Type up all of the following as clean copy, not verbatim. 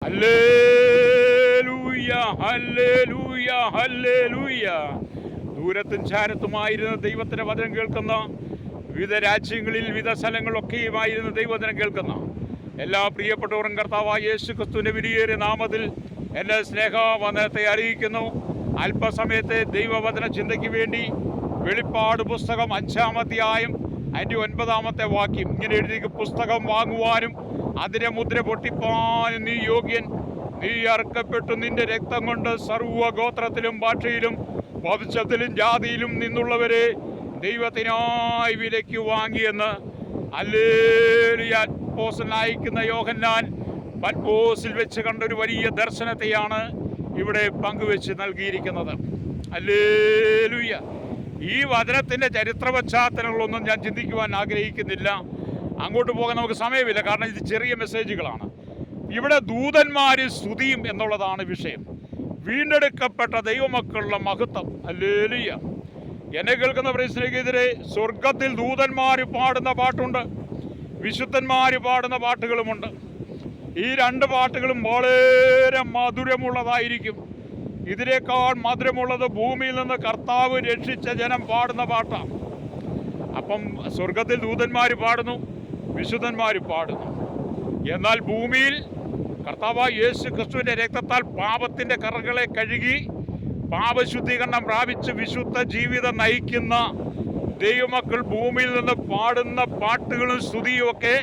Hallelujah, hallelujah, hallelujah. ദൂരത്തും ചാരത്തുമായിരുന്ന ദൈവത്തിന്റെ വചനം കേൾക്കുന്ന, വിവിധ രാജ്യങ്ങളിൽ വിവിധ സ്ഥലങ്ങളിലൊക്കെയുമായിരുന്ന ദൈവവചനം കേൾക്കുന്ന എല്ലാ പ്രിയപ്പെട്ടവരും കർത്താവായ യേശു ക്രിസ്തുവിന്റെ വിലയേറിയ നാമത്തിൽ എൻ്റെ സ്നേഹവന്ദനത്തെ അറിയിക്കുന്നു. അല്പസമയത്തെ ദൈവവചന ചിന്തയ്ക്ക് വേണ്ടി വെളിപ്പാട് പുസ്തകം 5-ാം അധ്യായം അതിൻ്റെ 9-ാമത്തെ വാക്യം ഇങ്ങനെ എഴുതി: പുസ്തകം വാങ്ങുവാനും അതിനെ മുദ്ര പൊട്ടിപ്പാനും നീ യോഗ്യൻ. നീ അറുക്കപ്പെട്ടു നിന്റെ രക്തം കൊണ്ട് സർവ്വഗോത്രത്തിലും ഭാഷയിലും വംശത്തിലും ജാതിയിലും നിന്നുള്ളവരെ ദൈവത്തിനായി വിലയ്ക്ക് വാങ്ങിയെന്ന് ഹല്ലേലൂയ. അപ്പോസ്തലനായിരിക്കുന്ന യോഹന്നാൻ പത്മോസിൽ വെച്ച് കണ്ട ഒരു വലിയ ദർശനത്തെയാണ് ഇവിടെ പങ്കുവെച്ച് നൽകിയിരിക്കുന്നത്. ഹല്ലേലൂയ. ഈ വചനത്തിൻ്റെ ചരിത്ര പശ്ചാത്തലങ്ങളൊന്നും ഞാൻ ചിന്തിക്കുവാൻ ആഗ്രഹിക്കുന്നില്ല. അങ്ങോട്ട് പോകാൻ നമുക്ക് സമയമില്ല, കാരണം ഇത് ചെറിയ മെസ്സേജുകളാണ്. ഇവിടെ ദൂതന്മാര് സ്തുതിയും എന്നുള്ളതാണ് വിഷയം. വീണ്ടെടുക്കപ്പെട്ട ദൈവമക്കളുടെ മഹത്വം. ഹല്ലേലൂയ. എന്നെ കേൾക്കുന്ന പ്രശ്നക്കെതിരെ സ്വർഗത്തിൽ ദൂതന്മാർ പാടുന്ന പാട്ടുണ്ട്, വിശുദ്ധന്മാർ പാടുന്ന പാട്ടുകളുമുണ്ട്. ഈ രണ്ട് പാട്ടുകളും വളരെ മധുരമുള്ളതായിരിക്കും. ഇതിനേക്കാൾ മധുരമുള്ളത് ഭൂമിയിൽ നിന്ന് കർത്താവ് രക്ഷിച്ച ജനം പാടുന്ന പാട്ടാണ്. അപ്പം സ്വർഗത്തിൽ ദൂതന്മാർ പാടുന്നു, വിശുദ്ധന്മാർ പാടുന്നു. എന്നാൽ ഭൂമിയിൽ കർത്താവായ യേശു ക്രിസ്തുവിൻ്റെ രക്തത്താൽ പാപത്തിൻ്റെ കറകളെ കഴുകി പാപശുദ്ധീകരണം പ്രാപിച്ച് വിശുദ്ധ ജീവിതം നയിക്കുന്ന ദൈവമക്കൾ ഭൂമിയിൽ നിന്ന് പാടുന്ന പാട്ടുകളും സ്തുതിയുമൊക്കെ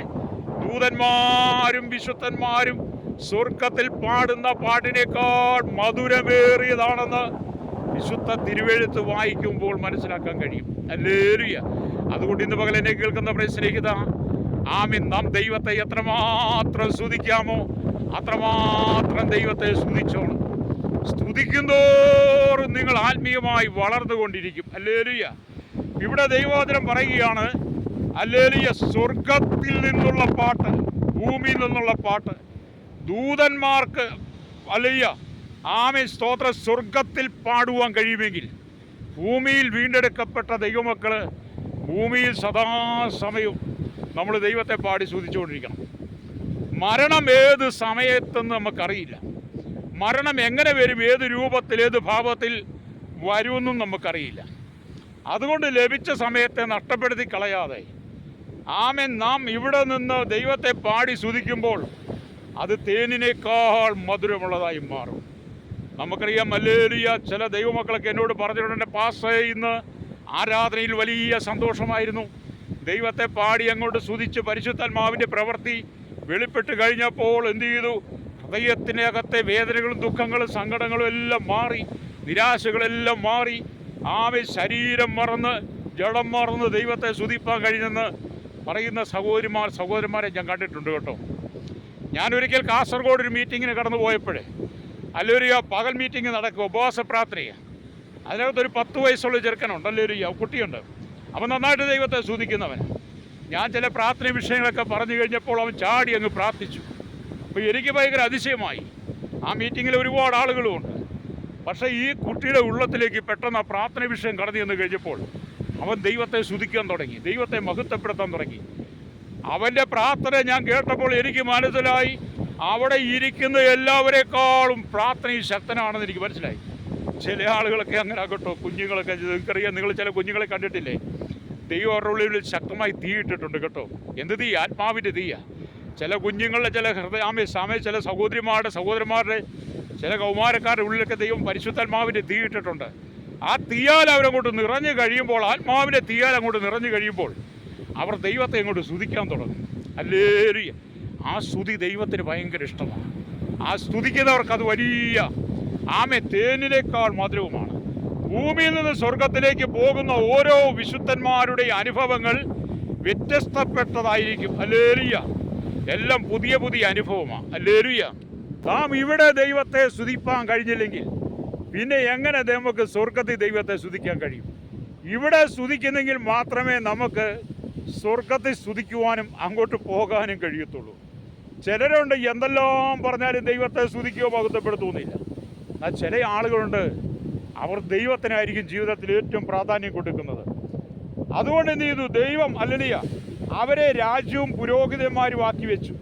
ദൂതന്മാരും വിശുദ്ധന്മാരും സ്വർഗത്തിൽ പാടുന്ന പാട്ടിനേക്കാൾ മധുരമേറിയതാണെന്ന് വിശുദ്ധ തിരുവെഴുത്ത് വായിക്കുമ്പോൾ മനസ്സിലാക്കാൻ കഴിയും. ഹല്ലേലൂയ. അതുകൊണ്ട് ഇന്ന് പകൽ എന്നെ കേൾക്കുന്ന സ്നേഹിത, ആമീൻ. നാം ദൈവത്തെ എത്രമാത്രം സ്തുതിക്കാമോ അത്രമാത്രം ദൈവത്തെ സ്തുതിച്ചോണം. സ്തുതിക്കുന്തോറും നിങ്ങൾ ആത്മീയമായി വളർന്നുകൊണ്ടിരിക്കും. ഹല്ലേലൂയ. ഇവിടെ ദൈവവചനം പറയുകയാണ്, ഹല്ലേലൂയ, സ്വർഗത്തിൽ നിന്നുള്ള പാട്ട്, ഭൂമിയിൽ നിന്നുള്ള പാട്ട് ദൂതന്മാർക്ക്, ഹല്ലേലൂയ, ആമീൻ, സ്തോത്രം, സ്വർഗത്തിൽ പാടുവാൻ കഴിയുമെങ്കിൽ ഭൂമിയിൽ വീണ്ടെടുക്കപ്പെട്ട ദൈവമക്കള് ഭൂമിയിൽ സദാസമയവും നമ്മൾ ദൈവത്തെ പാടി സ്തുതിച്ചുകൊണ്ടിരിക്കണം. മരണം ഏത് സമയത്തെന്ന് നമുക്കറിയില്ല. മരണം എങ്ങനെ വരും, ഏത് രൂപത്തിൽ, ഏത് ഭാവത്തിൽ വരുമെന്നും നമുക്കറിയില്ല. അതുകൊണ്ട് ലഭിച്ച സമയത്തെ നഷ്ടപ്പെടുത്തി കളയാതെ, ആമേൻ, നാം ഇവിടെ നിന്ന് ദൈവത്തെ പാടി സ്തുതിക്കുമ്പോൾ അത് തേനിനേക്കാൾ മധുരമുള്ളതായി മാറും. നമുക്കറിയാം, ഹല്ലേലൂയ, ചില ദൈവമക്കളൊക്കെ എന്നോട് പറഞ്ഞിട്ടുണ്ട്, പാസ്റ്റേ, ഇന്ന് ആരാധനയിൽ വലിയ സന്തോഷമായിരുന്നു, ദൈവത്തെ പാടി അങ്ങോട്ട് സ്തുതിച്ച് പരിശുദ്ധാത്മാവിൻ്റെ പ്രവൃത്തി വെളിപ്പെട്ട് കഴിഞ്ഞപ്പോൾ എന്ത് ചെയ്തു, ഹൃദയത്തിനകത്തെ വേദനകളും ദുഃഖങ്ങളും സങ്കടങ്ങളും എല്ലാം മാറി, നിരാശകളെല്ലാം മാറി, ആമേ, ശരീരം മറന്ന് ജഡം മറന്ന് ദൈവത്തെ സ്തുതിപ്പാൻ കഴിഞ്ഞെന്ന് പറയുന്ന സഹോദരന്മാരെ ഞാൻ കണ്ടിട്ടുണ്ട് കേട്ടോ. ഞാനൊരിക്കൽ കാസർഗോഡ് ഒരു മീറ്റിങ്ങിന് കടന്നു പോയപ്പോഴേ, അല്ലൊരു പകൽ മീറ്റിംഗ് നടക്കുക, ഉപവാസ പ്രാർത്ഥനയാണ്. അതിനകത്തൊരു 10 വയസ്സുള്ള ചെറുക്കനുണ്ട്, അല്ലൊരു കുട്ടിയുണ്ട്. അവൻ നന്നായിട്ട് ദൈവത്തെ സ്തുതിക്കുന്നവൻ. ഞാൻ ചില പ്രാർത്ഥന വിഷയങ്ങളൊക്കെ പറഞ്ഞു കഴിഞ്ഞപ്പോൾ അവൻ ചാടി അങ്ങ് പ്രാർത്ഥിച്ചു. അപ്പോൾ എനിക്ക് ഭയങ്കര അതിശയമായി. ആ മീറ്റിങ്ങിൽ ഒരുപാട് ആളുകളുമുണ്ട്. പക്ഷേ ഈ കുട്ടിയുടെ ഉള്ളത്തിലേക്ക് പെട്ടെന്ന് ആ പ്രാർത്ഥന വിഷയം കടന്നു ചെന്ന് കഴിഞ്ഞപ്പോൾ അവൻ ദൈവത്തെ സ്തുതിക്കാൻ തുടങ്ങി, ദൈവത്തെ മഹത്വപ്പെടുത്താൻ തുടങ്ങി. അവൻ്റെ പ്രാർത്ഥന ഞാൻ കേട്ടപ്പോൾ എനിക്ക് മനസ്സിലായി, അവിടെ ഇരിക്കുന്ന എല്ലാവരെക്കാളും പ്രാർത്ഥനയിൽ ശക്തനാണെന്ന് എനിക്ക് മനസ്സിലായി. ചില ആളുകളൊക്കെ അങ്ങനെ ആകട്ടോ, കുഞ്ഞുങ്ങളൊക്കെ, നിങ്ങൾക്കറിയാം, നിങ്ങൾ ചില കുഞ്ഞുങ്ങളെ കണ്ടിട്ടില്ലേ, ദൈവം അവരുടെ ഉള്ളിൽ ശക്തമായി തീയിട്ടിട്ടുണ്ട് കേട്ടോ. എന്ത് തീ? ആത്മാവിൻ്റെ തീയാ. ചില കുഞ്ഞുങ്ങളുടെ ചില സമയം ചില സഹോദരന്മാരുടെ ചില കൗമാരക്കാരുടെ ഉള്ളിലൊക്കെ ദൈവം പരിശുദ്ധാത്മാവിൻ്റെ തീയിട്ടിട്ടുണ്ട്. ആ തീയാൽ അവരങ്ങോട്ട് നിറഞ്ഞു കഴിയുമ്പോൾ, ആത്മാവിൻ്റെ തീയാൽ അങ്ങോട്ട് നിറഞ്ഞു കഴിയുമ്പോൾ അവർ ദൈവത്തെ അങ്ങോട്ട് സ്തുതിക്കാൻ തുടങ്ങും. ഹല്ലേലൂയ. ആ സ്തുതി ദൈവത്തിന് ഭയങ്കര ഇഷ്ടമാണ്. ആ സ്തുതിക്കുന്നവർക്ക് അത് വലിയ തേനിനേക്കാൾ മധുരവുമാണ്. ഭൂമിയിൽ നിന്ന് സ്വർഗത്തിലേക്ക് പോകുന്ന ഓരോ വിശുദ്ധന്മാരുടെ അനുഭവങ്ങൾ വ്യത്യസ്തപ്പെട്ടതായിരിക്കും. ഹല്ലേലൂയ. എല്ലാം പുതിയ പുതിയ അനുഭവമാണ്. ഹല്ലേലൂയ. നാം ഇവിടെ ദൈവത്തെ സ്തുതിപ്പാൻ കഴിഞ്ഞില്ലെങ്കിൽ പിന്നെ എങ്ങനെ നമുക്ക് സ്വർഗത്തിൽ ദൈവത്തെ സ്തുതിക്കാൻ കഴിയും? ഇവിടെ സ്തുതിക്കുന്നെങ്കിൽ മാത്രമേ നമുക്ക് സ്വർഗത്തിൽ സ്തുതിക്കുവാനും അങ്ങോട്ട് പോകാനും കഴിയത്തുള്ളൂ. ചിലരുണ്ട്, എന്തെല്ലാം പറഞ്ഞാലും ദൈവത്തെ സ്തുതിക്കുകയോ മഹത്വപ്പെടുത്തുന്നില്ല. എന്നാൽ ചില ആളുകളുണ്ട്, അവർ ദൈവത്തിനായിരിക്കും ജീവിതത്തിൽ ഏറ്റവും പ്രാധാന്യം കൊടുക്കുന്നത്. അതുകൊണ്ട് എന്ത് ചെയ്തു? ദൈവം, ഹല്ലേലൂയ, അവരെ രാജ്യവും പുരോഹിതന്മാരും ആക്കി വെച്ചു.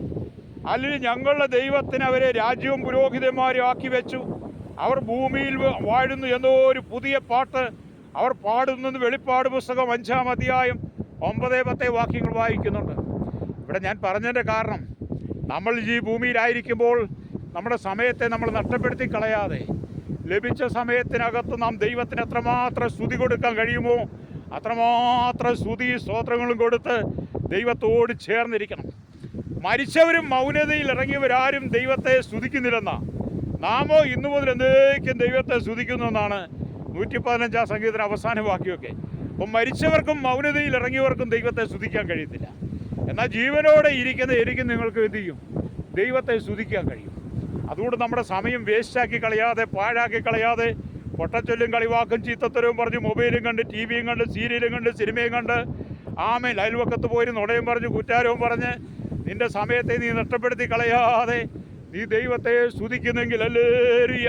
അല്ലെങ്കിൽ ഞങ്ങളുടെ ദൈവത്തിന് അവരെ രാജ്യവും പുരോഹിതന്മാരും ആക്കി വെച്ചു, അവർ ഭൂമിയിൽ വാഴുന്നു എന്നോ ഒരു പുതിയ പാട്ട് അവർ പാടുന്നെന്ന് വെളിപ്പാട് പുസ്തകം 5-ാം അധ്യായം 9-10 വാക്യങ്ങൾ വായിക്കുന്നുണ്ട്. ഇവിടെ ഞാൻ പറഞ്ഞതിൻ്റെ കാരണം, നമ്മൾ ഈ ഭൂമിയിലായിരിക്കുമ്പോൾ നമ്മുടെ സമയത്തെ നമ്മൾ നഷ്ടപ്പെടുത്തി കളയാതെ ലഭിച്ച സമയത്തിനകത്ത് നാം ദൈവത്തിന് എത്രമാത്രം സ്തുതി കൊടുക്കാൻ കഴിയുമോ അത്രമാത്രം സ്തുതി സ്തോത്രങ്ങളും കൊടുത്ത് ദൈവത്തോട് ചേർന്നിരിക്കണം. മരിച്ചവരും മൗനതയിൽ ഇറങ്ങിയവരാരും ദൈവത്തെ സ്തുതിക്കുന്നില്ലെന്നാ, നാമോ ഇന്നു മുതൽ എന്നേക്കും ദൈവത്തെ സ്തുതിക്കുന്നു എന്നാണ് 115-ാം സംഗീതത്തിന് അവസാന വാക്യമൊക്കെ. അപ്പം മരിച്ചവർക്കും മൗനതയിൽ ഇറങ്ങിയവർക്കും ദൈവത്തെ സ്തുതിക്കാൻ കഴിയത്തില്ല. എന്നാൽ ജീവനോടെ ഇരിക്കുന്ന എനിക്കും നിങ്ങൾക്ക് എന്ത് ചെയ്യും? ദൈവത്തെ സ്തുതിക്കാൻ കഴിയും. അതുകൊണ്ട് നമ്മുടെ സമയം വേസ്റ്റാക്കി കളയാതെ, പാഴാക്കി കളയാതെ, പൊട്ടച്ചൊല്ലും കളിവാക്കും ചീത്തത്തരവും പറഞ്ഞ് മൊബൈലും കണ്ട് ടി വിയും കണ്ട് സീരിയലും കണ്ട് സിനിമയും കണ്ട് ആമേൽ അയൽവക്കത്ത് പോയി നുണയും പറഞ്ഞ് കുറ്റാരവും പറഞ്ഞ് നിൻ്റെ സമയത്തെ നീ നഷ്ടപ്പെടുത്തി കളയാതെ നീ ദൈവത്തെ സ്തുതിക്കുന്നെങ്കിൽ ഹല്ലേലൂയ,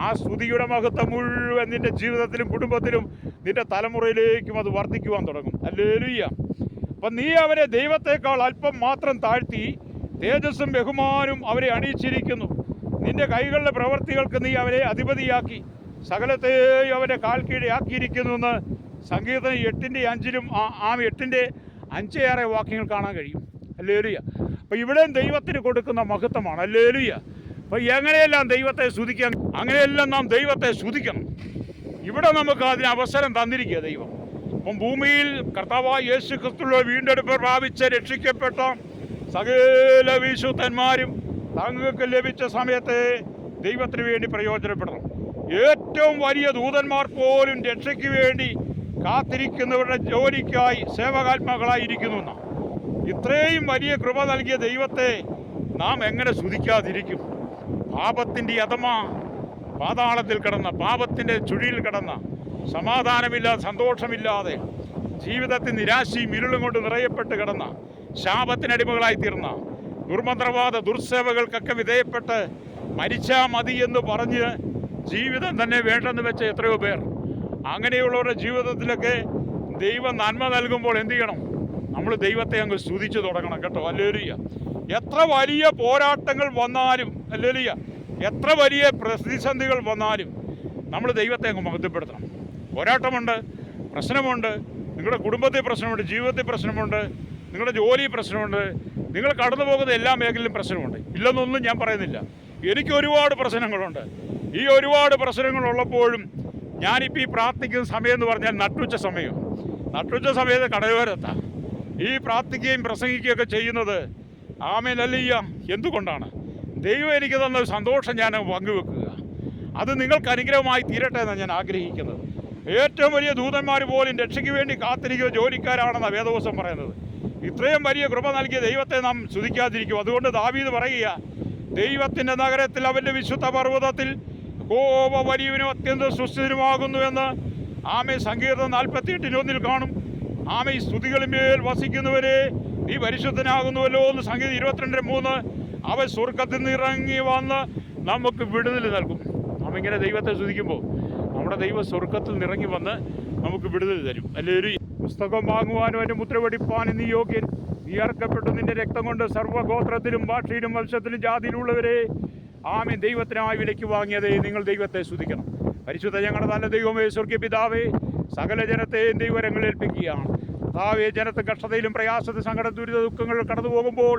ആ സ്തുതിയുടെ മഹത്വം മുഴുവൻ നിൻ്റെ ജീവിതത്തിലും കുടുംബത്തിലും നിൻ്റെ തലമുറയിലേക്കും അത് വർദ്ധിക്കുവാൻ തുടങ്ങും. ഹല്ലേലൂയ. അപ്പം നീ അവരെ ദൈവത്തെക്കാൾ അല്പം മാത്രം താഴ്ത്തി തേജസ്സും ബഹുമാനവും അവരെ അണിയിച്ചിരിക്കുന്നു. നിൻ്റെ കൈകളുടെ പ്രവൃത്തികൾക്ക് നീ അവരെ അധിപതിയാക്കി സകലത്തെയും അവൻ്റെ കാൽ കീഴാക്കിയിരിക്കുന്നു എന്ന് സങ്കീർത്തനം 8-5 8-5 വാക്യങ്ങൾ കാണാൻ കഴിയും. ഹല്ലേലൂയ. അപ്പോൾ ഇവിടെയും ദൈവത്തിന് കൊടുക്കുന്ന മഹത്വമാണ്. ഹല്ലേലൂയ. അപ്പോൾ എങ്ങനെയെല്ലാം ദൈവത്തെ സ്തുതിക്കാൻ, അങ്ങനെയെല്ലാം നാം ദൈവത്തെ സ്തുതിക്കണം. ഇവിടെ നമുക്ക് അതിന് അവസരം തന്നിരിക്കുക ദൈവം. അപ്പം ഭൂമിയിൽ കർത്താവായ യേശു ക്രിസ്തുവിന്റെ വീണ്ടെടുപ്പ് പ്രാപിച്ച് രക്ഷിക്കപ്പെട്ട സകല വിശുദ്ധന്മാരും തങ്ങൾക്ക് ലഭിച്ച സമയത്തെ ദൈവത്തിന് വേണ്ടി പ്രയോജനപ്പെടണം. ഏറ്റവും വലിയ ദൂതന്മാർ പോലും രക്ഷയ്ക്ക് വേണ്ടി കാത്തിരിക്കുന്നവരുടെ ജോലിക്കായി സേവകാത്മാക്കളായിരിക്കുന്നു എന്നാണ്. ഇത്രയും വലിയ കൃപ നൽകിയ ദൈവത്തെ നാം എങ്ങനെ സ്തുതിക്കാതിരിക്കും? പാപത്തിൻ്റെ അധമ പാതാളത്തിൽ കിടന്ന, പാപത്തിൻ്റെ ചുഴിയിൽ കിടന്ന, സമാധാനമില്ലാതെ സന്തോഷമില്ലാതെ ജീവിതത്തിൽ നിരാശയും ഇരുളും കൊണ്ട് നിറയപ്പെട്ട് കിടന്ന, ശാപത്തിനടിമകളായി തീർന്ന, ദുർമന്ത്രവാദ ദുർസേവകൾക്കൊക്കെ വിധേയപ്പെട്ട് മരിച്ചാൽ മതി എന്ന് പറഞ്ഞ് ജീവിതം തന്നെ വേണ്ടെന്ന് വെച്ച എത്രയോ പേർ. അങ്ങനെയുള്ളവരുടെ ജീവിതത്തിലൊക്കെ ദൈവം നന്മ നൽകുമ്പോൾ എന്ത് ചെയ്യണം? നമ്മൾ ദൈവത്തെ അങ്ങ് സ്തുതിച്ചു തുടങ്ങണം കേട്ടോ. ഹല്ലേലൂയ. എത്ര വലിയ പോരാട്ടങ്ങൾ വന്നാലും, ഹല്ലേലൂയ, എത്ര വലിയ പ്രതിസന്ധികൾ വന്നാലും നമ്മൾ ദൈവത്തെ അങ്ങ് മഹത്വപ്പെടുത്തണം. പോരാട്ടമുണ്ട്, പ്രശ്നമുണ്ട്, നിങ്ങളുടെ കുടുംബത്തിൽ പ്രശ്നമുണ്ട്, ജീവിതത്തിൽ പ്രശ്നമുണ്ട്, നിങ്ങളുടെ ജോലി പ്രശ്നമുണ്ട്, നിങ്ങൾ കടന്നു പോകുന്ന എല്ലാ മേഖലയിലും പ്രശ്നമുണ്ട്. ഇല്ലെന്നൊന്നും ഞാൻ പറയുന്നില്ല. എനിക്ക് ഒരുപാട് പ്രശ്നങ്ങളുണ്ട്. ഈ ഒരുപാട് പ്രശ്നങ്ങളുള്ളപ്പോഴും ഞാനിപ്പോൾ ഈ പ്രാർത്ഥിക്കുന്ന സമയം എന്ന് പറഞ്ഞാൽ നട്ടുച്ച സമയം. നട്ടുച്ച സമയത്ത് കടയോരത്താണ് ഈ പ്രാർത്ഥിക്കുകയും പ്രസംഗിക്കുകയൊക്കെ ചെയ്യുന്നത്. Amen hallelujah. എന്തുകൊണ്ടാണ്? ദൈവം എനിക്ക് തന്ന സന്തോഷം ഞാൻ പങ്കുവെക്കുക. അത് നിങ്ങൾക്ക് അനുഗ്രഹമായി തീരട്ടെ എന്നാണ് ഞാൻ ആഗ്രഹിക്കുന്നത്. ഏറ്റവും വലിയ ദൂതന്മാർ പോലും രക്ഷയ്ക്ക് വേണ്ടി കാത്തിരിക്കുക ജോലിക്കാരാണെന്നാണ് വേദപുസ്തകം പറയുന്നത്. ഇത്രയും വലിയ കൃപ നൽകിയ ദൈവത്തെ നാം സ്തുതിക്കാതിരിക്കും. അതുകൊണ്ട് ദാവീദ് പറയുക, ദൈവത്തിൻ്റെ നഗരത്തിൽ അവൻ്റെ വിശുദ്ധ പർവ്വതത്തിൽ കോപ വലിയവനും അത്യന്തം സുസ്ഥിരമാകുന്നുവെന്ന് ആമേ സങ്കീർത്തനം 48:1 കാണും. ആമേ സ്തുതികളിന്മേൽ വസിക്കുന്നവരെ നീ പരിശുദ്ധനാകുന്നുവല്ലോ എന്ന് സംഗീതം 22:3. അവൻ സ്വർഗ്ഗത്തിൽ നിന്ന് ഇറങ്ങി വന്ന് നമുക്ക് വിടുതൽ നൽകും. നാം ഇങ്ങനെ ദൈവത്തെ സ്തുതിക്കുമ്പോൾ നമ്മുടെ ദൈവം സ്വർഗ്ഗത്തിൽ നിന്ന് ഇറങ്ങി വന്ന് നമുക്ക് വിടുതൽ തരും. ഹല്ലേലൂയ. പുസ്തകം വാങ്ങുവാനും അതിൻ്റെ മുദ്ര വെടിപ്പാനും നീ യോഗ്യൻ. നീ അർക്കപ്പെട്ടു നിന്റെ രക്തം കൊണ്ട് സർവ്വഗോത്രത്തിലും ഭാഷയിലും വംശത്തിലും ജാതിയിലുള്ളവരെ ആമേൻ ദൈവത്തിനായി വിലയ്ക്ക് വാങ്ങിയതേ നിങ്ങൾ ദൈവത്തെ സ്തുതിക്കണം. പരിശുദ്ധ ഞങ്ങളുടെ നല്ല ദൈവമേ, സ്വർഗ്ഗീയ പിതാവേ, സകല ജനത്തെയും ദൈവരങ്ങളിൽ ഏൽപ്പിക്കുകയാണ്. കർത്താവേ, ജനത്തെ കഷ്ടതയിലും പ്രയാസത്തിൽ സങ്കട ദുരിത ദുഃഖങ്ങൾ കടന്നു പോകുമ്പോൾ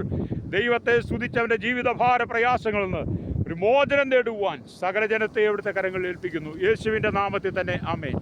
ദൈവത്തെ സ്തുതിച്ചവൻ്റെ ജീവിതഭാര പ്രയാസങ്ങളിൽ നിന്ന് ഒരു മോചനം നേടുവാൻ സകല ജനത്തെ അവിടുത്തെ കരങ്ങളിൽ ഏൽപ്പിക്കുന്നു. യേശുവിൻ്റെ നാമത്തിൽ തന്നെ ആമേൻ.